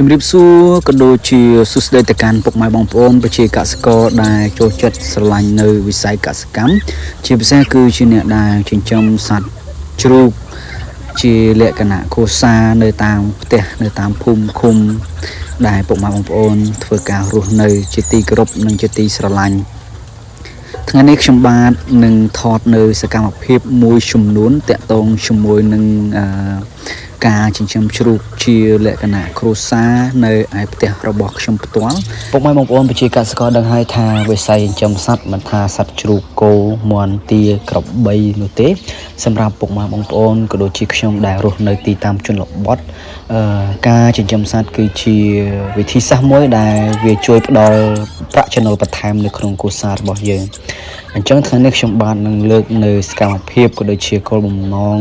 ជំរាបសួរក៏ដូចជាសួស្តីទៅកាន់ពុកម៉ែបងប្អូនប្រជាកសិករដែលចូលចិត្តស្រឡាញ់នៅវិស័យកសិកម្មជាពិសេសគឺជាអ្នកដែលចិញ្ចឹមសត្វជ្រូកជាលក្ខណៈគ្រួសារនៅតាមផ្ទះនៅតាមភូមិឃុំដែលពុកម៉ែបងប្អូនធ្វើការរស់នៅជាទីគោរពនិងជាទីស្រឡាញ់ថ្ងៃនេះខ្ញុំបាទនឹងថតនៅសកម្មភាពមួយចំនួនតាក់ទងជាមួយនឹងការចិញ្ចឹមជ្រូកជាលក្ខណៈគ្រួសារនៅឯផ្ទះរបស់ខ្ញុំផ្ទាល់ពុកម៉ែបងប្អូនប្រជាកសិករដឹងហើយថាវិស័យចិញ្ចឹមសត្វមិនថាសត្វជ្រូកគោមាន់ទាក្របីនោះទេសម្រាប់ពុកម៉ែបងប្អូនក៏ដូចជាខ្ញុំដែលរស់នៅទីតាមជនបទការចិញ្ចឹមសត្វគឺជាវិធីសាស្ត្រមួយដែលវាជួយផ្ដល់ប្រាក់ចំណូលបន្ថែមនៅក្នុងគ្រួសាររបស់យើងអញ្ចឹងថ្ងៃនេះខ្ញុំបាទនឹងលើកនៅសកម្មភាពក៏ដូចជាគោលបំណង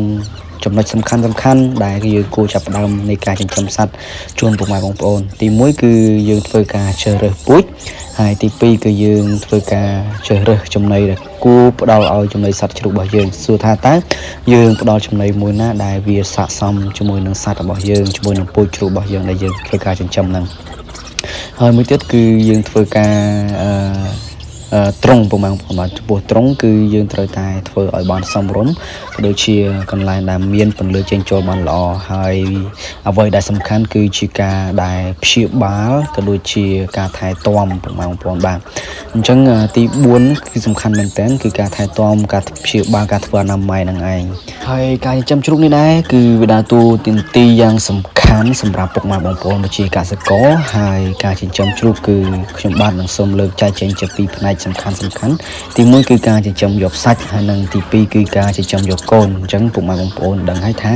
ចំណុចសំខាន់ដែលយើងគួរចាប់ផ្ដើមនៃការចិញ្ចឹមសត្វជូនពុកម៉ែបងប្អូនទី1គឺយើងធ្វើការជ្រើសរើសពូជហើយទី2គឺយើងធ្វើការជ្រើសរើសចំណីដែលគួរផ្ដល់ឲ្យចំណីសត្វជ្រូករបស់យើងសួរថាតើយើងផ្ដល់ចំណីមួយណាដែលវាស័ក្តិសមជាមួយនឹងសត្វរបស់យើងជាមួយនឹងពូជជ្រូករបស់យើងដែលយើងធ្វើការចិញ្ចឹមហ្នឹងហើយមួយទៀតគឺយើងធ្វើការត្រង់ពុកម៉ែបងប្អូនចំពោះត្រង់គឺយើងត្រូវតែធ្វើឲ្យបានសមរម្យក៏ដូចជាកន្លែងដែលមានពន្លឺចេញចូលបានល្អហើយអ្វីដែលសំខាន់គឺជាការដែលព្យាបាលក៏ដូចជាការថែទាំពុកម៉ែបងប្អូនបាទអញ្ចឹងទី4គឺសំខាន់មែនទែនគឺការថែទាំការព្យាបាលការធ្វើអនាម័យនឹងឯងហើយការចិញ្ចឹមជ្រូកនេះដែរគឺវាដើរតួនាទីយ៉ាងសំខាន់សម្រាប់ពុកម៉ែបងប្អូនប្រជាកសិករហើយការចិញ្ចឹមជ្រូកគឺខ្ញុំបាទនឹងសូមលើកចែកចែងជាពីរផ្នែកសំខាន់ទី1គឺការចិញ្ចឹមយកសាច់ហើយនិងទី2គឺការចិញ្ចឹមយកកូនអញ្ចឹងពុកម៉ែបងប្អូនដឹងហើយថា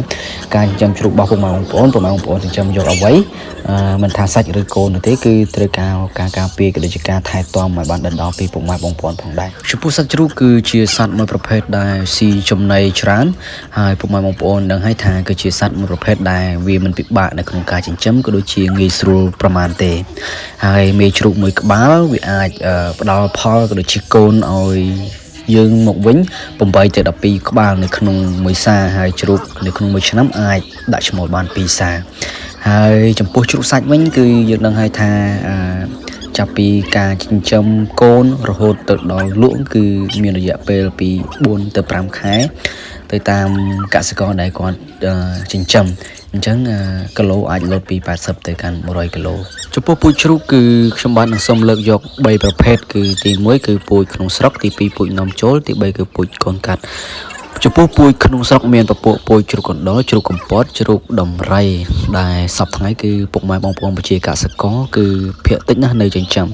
ការចិញ្ចឹមជ្រូករបស់ពុកម៉ែបងប្អូនចិញ្ចឹមយកអ្វីមិនថាសាច់ឬកូននោះទេគឺត្រូវការការពារក៏ដូចជាការថែទាំឲ្យបានដិតដល់ពីពុកម៉ែបងប្អូនផងដែរចំពោះសត្វជ្រូកគឺជាសត្វមួយប្រភេទដែលស៊ីចំណីច្រើនហើយពុកម៉ែបងប្អូនដឹងហើយថាគឺជាសត្វមួយប្រភេទដែលវាមិនពិបាកនៅក្នុងការចិញ្ចឹមក៏ដូចជាងាយស្រួលប្រមាណទេហើយមេជ្រូកមួយក្បាលវាអាចផ្ដល់ផលក៏ដូចជាកូនឲ្យយើងមកវិញ8ទៅ12ក្បាលនៅក្នុងមួយសាហើយជ្រូកនៅក្នុងមួយឆ្នាំអាចដាក់ឈ្មោះបាន2សាហើយចំពោះជ្រូកសាច់វិញគឺយើងដឹងហើយថាចាប់ពីការចិញ្ចឹមកូនរហូតទៅដល់លក់គឺមានរយៈពេលពី4ទៅ5ខែទៅតាមកសិករដែលគាត់ចិញ្ចឹមអញ្ចឹងគីឡូអាចលោតពី80ទៅកាន់100គីឡូចំពោះពូជជ្រូកគឺខ្ញុំបាទនឹងសូមលើកយក3ប្រភេទគឺទី1គឺពូជក្នុងស្រុកទី2ពូជនាំចូលទី3គឺពូជកូនកាត់ចំពោះពូជក្នុងស្រុកមានពូជជ្រូកកណ្ដុរជ្រូកកំពតជ្រូកដំរីដែលសពថ្ងៃគឺពុកម៉ែបងប្អូនប្រជាកសិករគឺភាគតិចណាស់នៅចិញ្ចឹម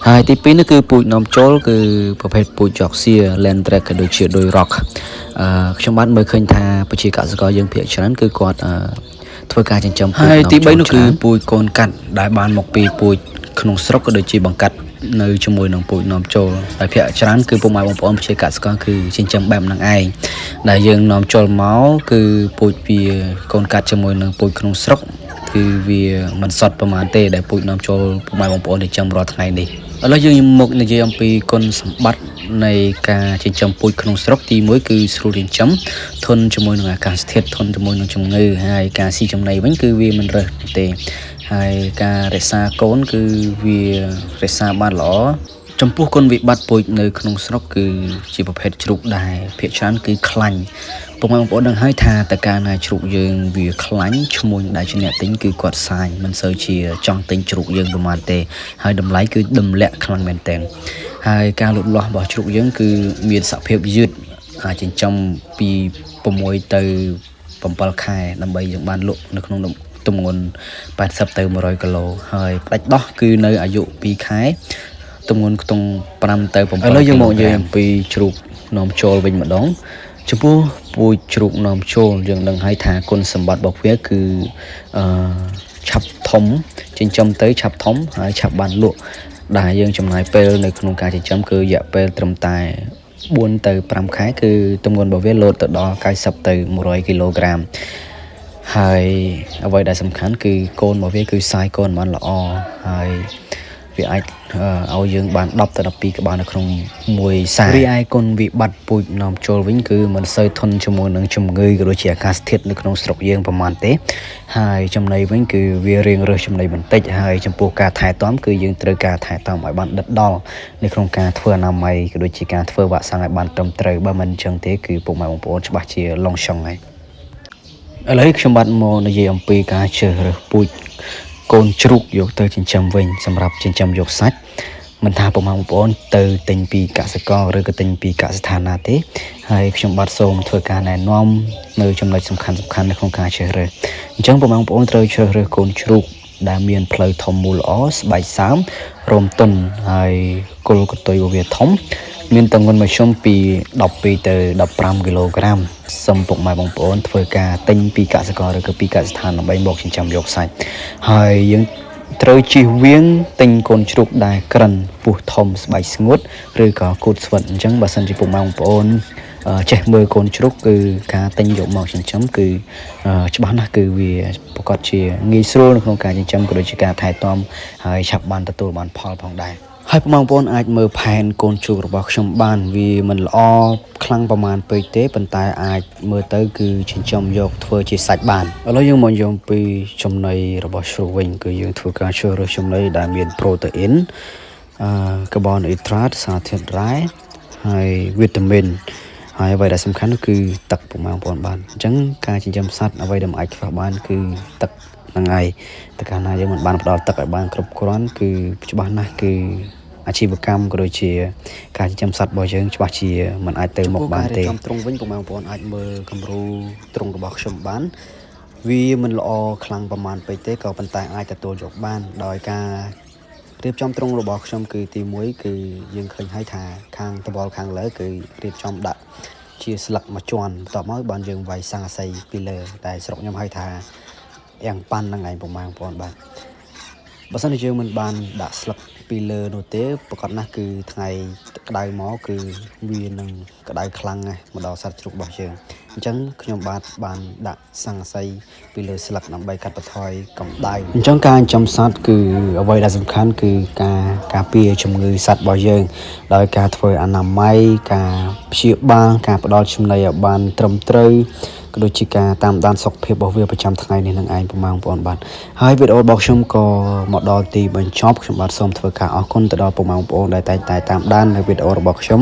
ហើយទី2នេះគឺពូជនាំចូលគឺប្រភេទពូជចកសៀ Landtrack ក៏ដូចជាដោយ Rock ខ្ញុំបាទមើលឃើញថាប្រជាកសិករយើងភាគច្រើនគឺគាត់ធ្វើការចិញ្ចឹមពូជហើយទី3នោះគឺពូជកូនកាត់ដែលបានមកពីពូជក្នុងស្រុកក៏ដូចជាបង្កាត់នៅជាមួយនឹងពូជនាំចូលហើយភាគច្រើនគឺពុកម៉ែបងប្អូនប្រជាកសិករគឺចិញ្ចឹមបែបហ្នឹងឯងដែលយើងនាំចូលមកគឺពូជវាកូនកាត់ជាមួយនឹងពូជក្នុងស្រុកគឺវាមិនសត់ប្រហែលទេដែលពូជនាំចូលពុកម៉ែបងប្អូនចិញ្ចឹមរាល់ថ្ងៃនេះឥឡូវយើងមកនិយាយអំពីគុណសម្បត្តិនៃការចិញ្ចឹមពូជក្នុងស្រុកទី1គឺស្រួលចិញ្ចឹមធន់ជាមួយនឹងអាកាសធាតុធន់ជាមួយនឹងជំងឺហើយការស៊ីចំណីវិញគឺវាមិនរើសទេហើយការរក្សាកូនគឺវារក្សាបានល្អចំពោះគុណវិបត្តិពូជនៅក្នុងស្រុកគឺជាប្រភេទជ្រូកដែលភាគច្រើនគឺខ្លាញ់ពុកម៉ែបងប្អូនដឹងហើយថាតើកាលណាជ្រូកយើងវាខ្លាញ់ឈ្មួញដែលជាអ្នកទិញគឺគាត់សាញមិនសូវជាចង់ទិញជ្រូកយើងប្រហែលទេហើយតម្លៃគឺតម្លាក់ខ្លាំងមែនទែនហើយការលូតលាស់របស់ជ្រូកយើងគឺមានសភាពយឺតអាចចិញ្ចឹមពី6ទៅ7ខែដើម្បីយើងបានលក់នៅក្នុងទម្ងន់80ទៅ100គីឡូហើយផ្ដាច់ដោះគឺនៅអាយុ2ខែទម្ងន់ខ្ទង់5ទៅ7ឥឡូវយើងមកនិយាយអំពីជ្រូកនាំចូលវិញម្ដងចំពោះពូជជ្រូកនាំចូលយើងដឹងហើយថាគុណសម្បត្តិរបស់វាគឺឆាប់ធំចិញ្ចឹមទៅឆាប់ធំហើយឆាប់បានលក់ដែលយើងចំណាយពេលនៅក្នុងការចិញ្ចឹមគឺរយៈពេលត្រឹមតែ4ទៅ5ខែគឺទម្ងន់របស់វាលោតទៅដល់90ទៅ100គីឡូក្រាមហើយអ្វីដែលសំខាន់គឺកូនរបស់វាគឺសាយកូនបានល្អហើយ វាអាចឲ្យយើងបាន10ទៅ12ក្បាលនៅក្នុងមួយសារីឯគុណវិបត្តិពូជនាំចូលវិញគឺមិនសូវធន់ជាមួយនឹងជំងឺក៏ដូចជាអាកាសធាតុនៅក្នុងស្រុកយើងប្រហែលទេហើយចំណីវិញគឺវារៀងរើសចំណីបន្តិចហើយចំពោះការថែទាំគឺយើងត្រូវការថែទាំឲ្យបានដិតដល់នៅក្នុងការធ្វើអនាម័យក៏ដូចជាការធ្វើវ៉ាក់សាំងឲ្យបានត្រឹមត្រូវបើមិនអញ្ចឹងទេគឺពុកម៉ែបងប្អូនច្បាស់ជាឡងឆុងហើយឥឡូវខ្ញុំបាទមកនិយាយអំពីការជ្រើសរើសពូជកូនជ្រូកយកទៅចិញ្ចឹមវិញសម្រាប់ចិញ្ចឹមយកសាច់មិនថាពុកម៉ែបងប្អូនទៅទិញពីកសិករឬក៏ទិញពីកសិដ្ឋានណាទេហើយខ្ញុំបាទសូមធ្វើការណែនាំនៅចំណុចសំខាន់ៗនៅក្នុងការជ្រើសរើសអញ្ចឹងពុកម៉ែបងប្អូនត្រូវជ្រើសរើសកូនជ្រូកដែលមានផ្លូវធំមូលល្អស្បែកសើមរោមទន់ហើយគល់កន្ទុយរបស់វាធំមានទម្ងន់មធ្យមពី12ទៅ15គីឡូក្រាមសូមពុកម៉ែបងប្អូនធ្វើការទិញពីកសិករឬក៏ពីកសិដ្ឋានដើម្បីមកចិញ្ចឹមយកសាច់ហើយយើងត្រូវជៀសវាងទិញកូនជ្រូកដែលក្រិនពោះធំស្បែកស្ងួតឬក៏គូតស្វិតអញ្ចឹងបើសិនជាពុកម៉ែបងប្អូនចេះមើលកូនជ្រូកគឺការទិញយកមកចិញ្ចឹមគឺច្បាស់ណាស់គឺវាប្រកាសជាងាយស្រួលនៅក្នុងការចិញ្ចឹមក៏ដូចជាការថែទាំហើយឆាប់បានទទួលបានផលផងដែរហើយបងប្អូនអាចមើលផែនកូនជ្រូករបស់ខ្ញុំបានវាមិនល្អខ្លាំងប្រមាណពេកទេប៉ុន្តែអាចមើលទៅគឺចិញ្ចឹមយកធ្វើជាសាច់បានឥឡូវយើងមកនិយាយពីចំណីរបស់ជ្រូកវិញគឺយើងធ្វើការជ្រើសរើសចំណីដែលមានប្រូតេអ៊ីនកាបូនហីដ្រាតសារធាតុរ៉ែហើយវីតាមីនហើយអ្វីដែលសំខាន់នោះគឺទឹកពុកម៉ែបងប្អូនបានអញ្ចឹងការចិញ្ចឹមសត្វអ្វីដែលមិនអាចខ្វះបានគឺទឹកហ្នឹងហើយតែកាលណាយើងមិនបានផ្ដល់ទឹកឲ្យបានគ្រប់គ្រាន់គឺច្បាស់ណាស់គឺអាជីវកម្មក៏ដូចជាការចិញ្ចឹមសត្វរបស់យើងច្បាស់ជាមិនអាចទៅមុខបានទេចំត្រង់វិញពុកម៉ែបងប្អូនអាចមើលគំរូត្រង់របស់ខ្ញុំបានវាមិនល្អខ្លាំងប្រមាណពេកទេក៏ប៉ុន្តែអាចទទួលយកបានដោយការរៀបចំត្រង់របស់ខ្ញុំគឺទី1គឺយើងឃើញហើយថាខាងតបល់ខាងលើគឺរៀបចំដាក់ជាស្លឹកមួយជាន់បន្ទាប់មកបានយើងវាយស័ង្កសីពីលើតែស្រុកខ្ញុំហៅថាយ៉ាងប៉ាន់ហ្នឹងឯងពុកម៉ែបងប្អូនបាទបើសិនជាយើងមិនបានដាក់ស្លឹកពីលើនោះទេប្រកាសណាស់គឺថ្ងៃក្តៅមកគឺវានឹងក្តៅខ្លាំងណាស់មកដល់សត្វជ្រូករបស់យើងអញ្ចឹងខ្ញុំបានដាក់ស័ង្កសីពីលើស្លឹកដើម្បីកាត់បន្ថយកម្ដៅអញ្ចឹងការចិញ្ចឹមសត្វគឺអ្វីដែលសំខាន់គឺការការពារជំងឺសត្វរបស់យើងដោយការធ្វើអនាម័យការព្យាបាលការផ្ដល់ចំណីឲ្យបានត្រឹមត្រូវក៏ដូចជាការតាមដានសុខភាពរបស់វាប្រចាំថ្ងៃនេះនឹងឯងពុកម៉ែបងប្អូនបាទហើយវីដេអូរបស់ខ្ញុំក៏មកដល់ទីបញ្ចប់ខ្ញុំបាទសូមធ្វើការអរគុណទៅដល់ពុកម៉ែបងប្អូនដែលតែងតែតាមដាននៅវីដេអូរបស់ខ្ញុំ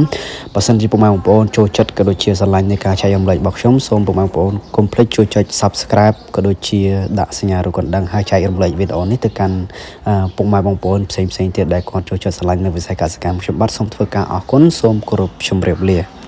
បើសិនជាពុកម៉ែបងប្អូនចូលចិត្តក៏ដូចជាស្រឡាញ់នៃការចែករំលែករបស់ខ្ញុំសូមពុកម៉ែបងប្អូនកុំភ្លេចជួយចុច Subscribe ក៏ដូចជាដាក់សញ្ញារូបកណ្ដឹងហើយចែករំលែកវីដេអូនេះទៅកាន់ពុកម៉ែបងប្អូនផ្សេងៗទៀតដែលគាត់ចូលចិត្តស្រឡាញ់នៅវិស័យកសិកម្មខ្ញុំបាទសូមធ្វើការអរគុណសូមគោរពជម្រាបលា